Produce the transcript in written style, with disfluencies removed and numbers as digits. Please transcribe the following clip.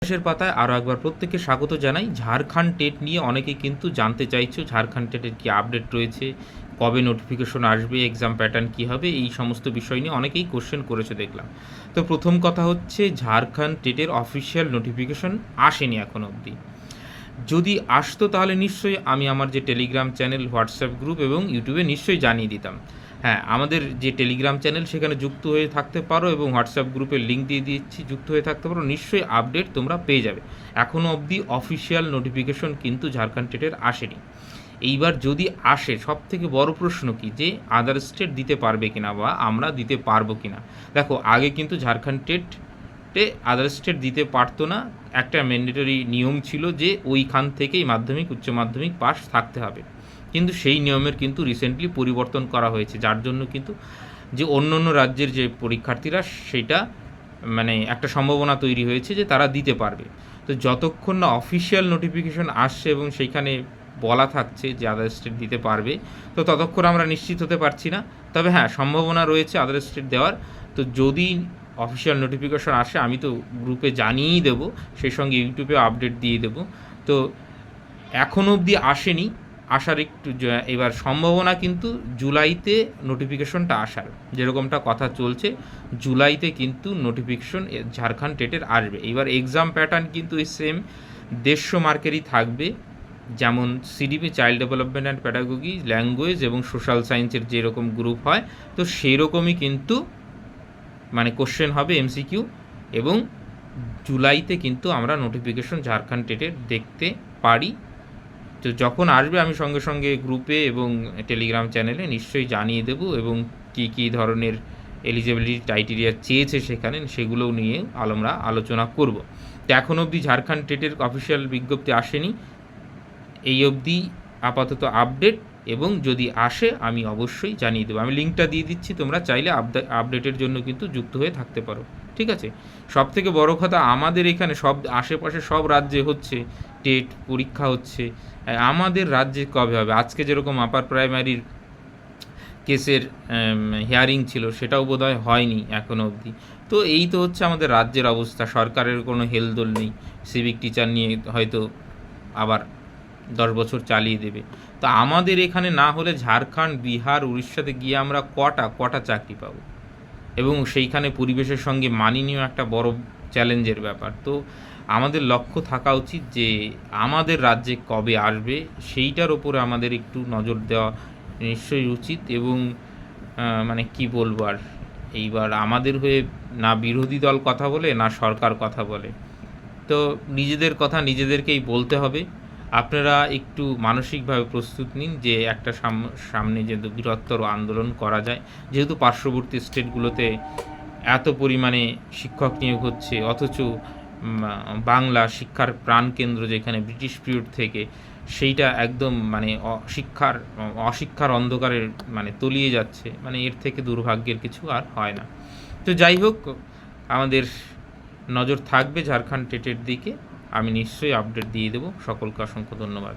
ইতিহাসের পাতায় আরও একবার প্রত্যেককে স্বাগত জানাই। ঝাড়খণ্ড টেট নিয়ে অনেকেই কিন্তু জানতে চাইছো, ঝাড়খণ্ড টেটের কী আপডেট রয়েছে, কবে নোটিফিকেশন আসবে, এক্সাম প্যাটার্ন কী হবে, এই সমস্ত বিষয় নিয়ে অনেকেই কোশ্চেন করেছে দেখলাম। তো প্রথম কথা হচ্ছে, ঝাড়খণ্ড টেটের অফিসিয়াল নোটিফিকেশন আসেনি এখন অবধি। যদি আসতো তাহলে নিশ্চয়ই আমি আমার যে টেলিগ্রাম চ্যানেল, হোয়াটসঅ্যাপ গ্রুপ এবং ইউটিউবে নিশ্চয়ই জানিয়ে দিতাম। হ্যাঁ, আমাদের যে টেলিগ্রাম চ্যানেল সেখানে যুক্ত হয়ে থাকতে পারো এবং হোয়াটসঅ্যাপ গ্রুপের লিঙ্ক দিয়ে দিচ্ছি, যুক্ত হয়ে থাকতে পারো, নিশ্চয়ই আপডেট তোমরা পেয়ে যাবে। এখনও অবধি অফিসিয়াল নোটিফিকেশন কিন্তু ঝাড়খণ্ড টেটের আসেনি। এইবার যদি আসে, সব থেকে বড় প্রশ্ন কি, যে আদার স্টেট দিতে পারবে কিনা বা আমরা দিতে পারবো কিনা। দেখো, আগে কিন্তু ঝাড়খণ্ড টেটে আদার স্টেট দিতে পারতো না, একটা ম্যান্ডেটরি নিয়ম ছিল যে ওইখান থেকেই মাধ্যমিক উচ্চ মাধ্যমিক পাস থাকতে হবে। কিন্তু সেই নিয়মের কিন্তু রিসেন্টলি পরিবর্তন করা হয়েছে, যার জন্য কিন্তু যে অন্য অন্য রাজ্যের যে পরীক্ষার্থীরা, সেটা মানে একটা সম্ভাবনা তৈরি হয়েছে যে তারা দিতে পারবে। তো যতক্ষণ না অফিসিয়াল নোটিফিকেশন আসছে এবং সেইখানে বলা থাকছে যে আদার স্টেট দিতে পারবে, তো ততক্ষণ আমরা নিশ্চিত হতে পারছি না। তবে হ্যাঁ, সম্ভাবনা রয়েছে আদার স্টেট দেওয়ার। তো যদি অফিসিয়াল নোটিফিকেশন আসে, আমি তো গ্রুপে জানিয়েই দেবো, সেই সঙ্গে ইউটিউবে আপডেট দিয়ে দেবো। তো এখন অবধি আসেনি, আসার একটু এবার সম্ভাবনা কিন্তু জুলাইতে নোটিফিকেশনটা আসার, যেরকমটা কথা চলছে, জুলাইতে কিন্তু নোটিফিকেশন ঝাড়খণ্ড টেটের আসবে। এবার এক্সাম প্যাটার্ন কিন্তু এই সেম 150 মার্কেরই থাকবে, যেমন CDP, child development and pedagogy, language এবং সোশ্যাল সায়েন্সের যেরকম গ্রুপ হয়, তো সেই রকমই কিন্তু মানে কোশ্চেন হবে, এমসিকিউ। এবং জুলাইতে কিন্তু আমরা নোটিফিকেশন ঝাড়খণ্ড টেটের দেখতে পারি। তো যখন আসবে আমি সঙ্গে সঙ্গে গ্রুপে এবং টেলিগ্রাম চ্যানেলে নিশ্চয়ই জানিয়ে দেবো, এবং কী কী ধরনের এলিজিবিলিটি ক্রাইটেরিয়া চেয়েছে সেখানে, সেগুলোও নিয়ে আমরা আলোচনা করব। তো এখন অবধি ঝাড়খণ্ড টেটের অফিসিয়াল বিজ্ঞপ্তি আসেনি, এই অবধি আপাতত আপডেট, এবং যদি আসে আমি অবশ্যই জানিয়ে দেবো। আমি লিঙ্কটা দিয়ে দিচ্ছি, তোমরা চাইলে আপডেটের জন্য কিন্তু যুক্ত হয়ে থাকতে পারো, ঠিক আছে। সব থেকে বড় কথা, আমাদের এখানে সব আশেপাশে সব রাজ্যে হচ্ছে টেট পরীক্ষা হচ্ছে, আমাদের রাজ্যে কবে হবে? আজকে যেরকম আপার প্রাইমারির কেসের হিয়ারিং ছিল, সেটাও বোধহয় হয়নি এখনও অবধি। তো এই তো হচ্ছে আমাদের রাজ্যের অবস্থা, সরকারের কোনো হেলদোল নেই। সিভিক টিচার নিয়ে হয়তো আবার 10 বছর চালিয়ে দেবে। তো আমাদের এখানে না হলে ঝাড়খণ্ড, বিহার, উড়িষ্যাতে গিয়ে আমরা কটা চাকরি পাবো, এবং সেইখানে পরিবেশের সঙ্গে মানিয়ে একটা বড় চ্যালেঞ্জের ব্যাপার। তো আমাদের লক্ষ্য থাকা উচিত যে আমাদের রাজ্যে কবে আসবে সেইটার ওপরে আমাদের একটু নজর দেওয়া নিশ্চয়ই উচিত। এবং মানে কি বলবো আর, এইবার আমাদের হয়ে না বিরোধী দল কথা বলে, না সরকার কথা বলে। তো নিজেদের কথা নিজেদেরকেই বলতে হবে। আপনারা একটু মানসিকভাবে প্রস্তুত নিন যে একটা সামনে যে বৃহত্তর আন্দোলন করা যায়, যেহেতু পার্শ্ববর্তী স্টেটগুলোতে এত পরিমাণে শিক্ষক নিয়োগ হচ্ছে, অথচ বাংলা শিক্ষার প্রাণকেন্দ্র যেখানে ব্রিটিশ পিরিয়ড থেকে, সেইটা একদম মানে অশিক্ষার অন্ধকারে মানে তলিয়ে যাচ্ছে। মানে এর থেকে দুর্ভাগ্যের কিছু আর হয় না। তো যাই হোক, আমাদের নজর থাকবে ঝাড়খণ্ড টেটের দিকে, আমি নিশ্চয়ই আপডেট দিয়ে দেবো। সকলকে অসংখ্য ধন্যবাদ।